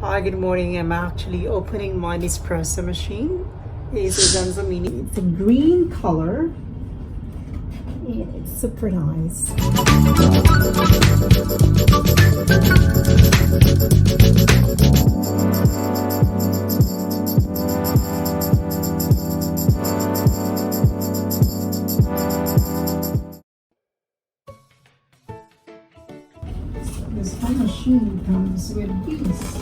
Hi, good morning. I'm actually opening my Nespresso machine. It's a Essenza Mini. It's a green color and it's super nice. So this whole machine comes with these.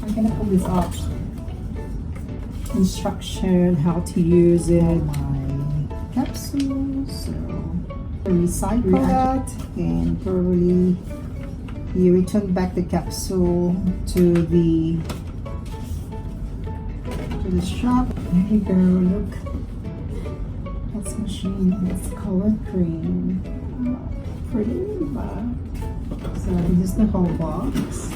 I'm gonna pull this up. Instruction, how to use it, my capsule. So recycle that and probably you return back the capsule to the shop. There you go. Look, that's machine. It's colored green. Oh, pretty. So this is the whole box.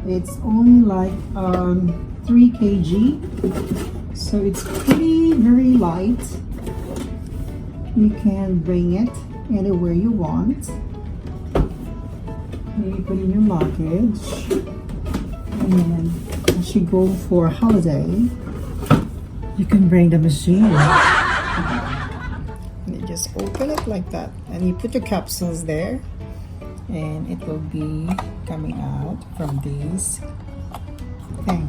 It's only like 3 kg, so it's very light. You can bring it anywhere you want. Maybe put in your luggage, and then as you go for a holiday, you can bring the machine. And you just open it like that, and you put your capsules there, and it will be coming out from this thing.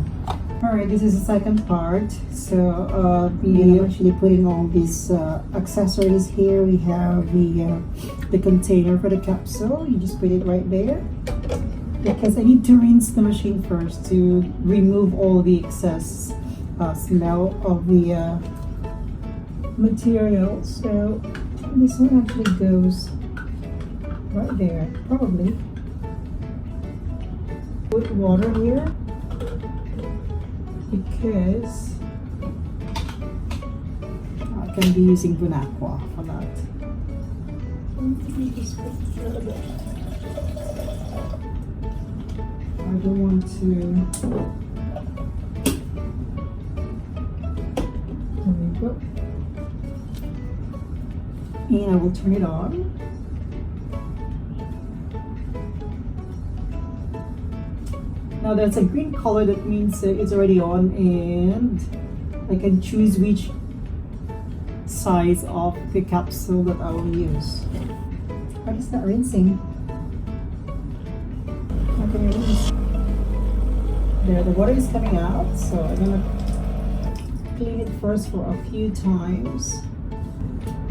Alright, this is the second part. So we actually putting all these accessories here. We have the container for the capsule. You just put it right there, because I need to rinse the machine first to remove all the excess smell of the material. So this one actually goes right there, probably. Put water here because I can be using Bunaqua for that. I don't want to. There we go. And I will turn it on. Now there's a green color, that means it's already on, and I can choose which size of the capsule that I will use. Why is that rinsing? How can I rinse? There, the water is coming out, so I'm gonna clean it first for a few times.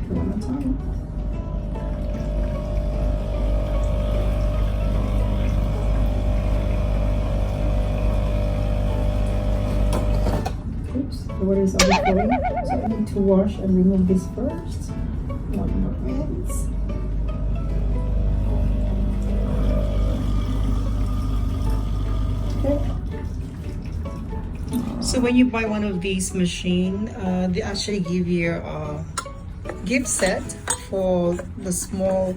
One more time. The water is overflowing, so I need to wash and remove this first. One more rinse. Okay. So when you buy one of these machines, they actually give you a gift set for the small.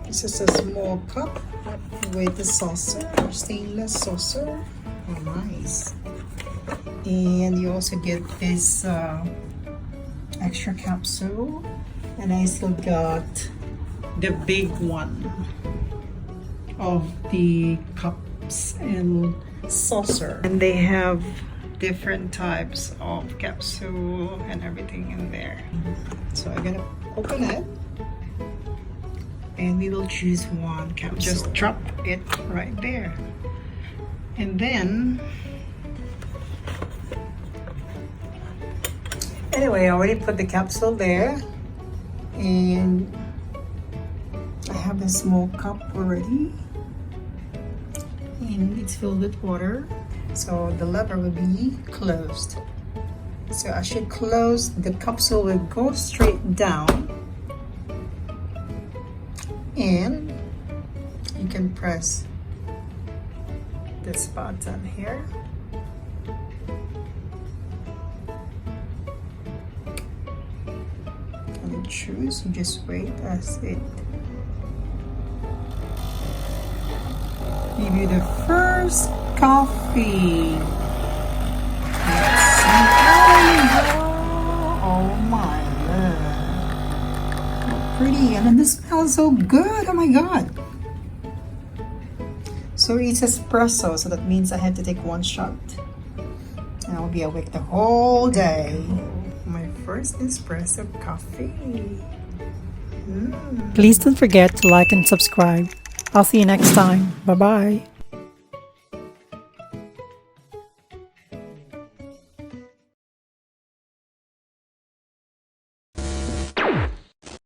This is a small cup with the saucer, stainless saucer. Oh, nice. And you also get this extra capsule, and I still got the big one of the cups and saucer, and they have different types of capsule and everything in there. So I'm gonna open it and we will choose one capsule. Just drop it right there. And then, anyway, I already put the capsule there, and I have a small cup already, and it's filled with water, so the lever will be closed. So I should close, the capsule will go straight down, and you can press this button here, and you choose, you just wait as it give you the first coffee. and it smells so good. Oh my god. So it's espresso, so that means I have to take one shot. And I'll be awake the whole day. My first espresso coffee. Please don't forget to like and subscribe. I'll see you next time. Bye-bye.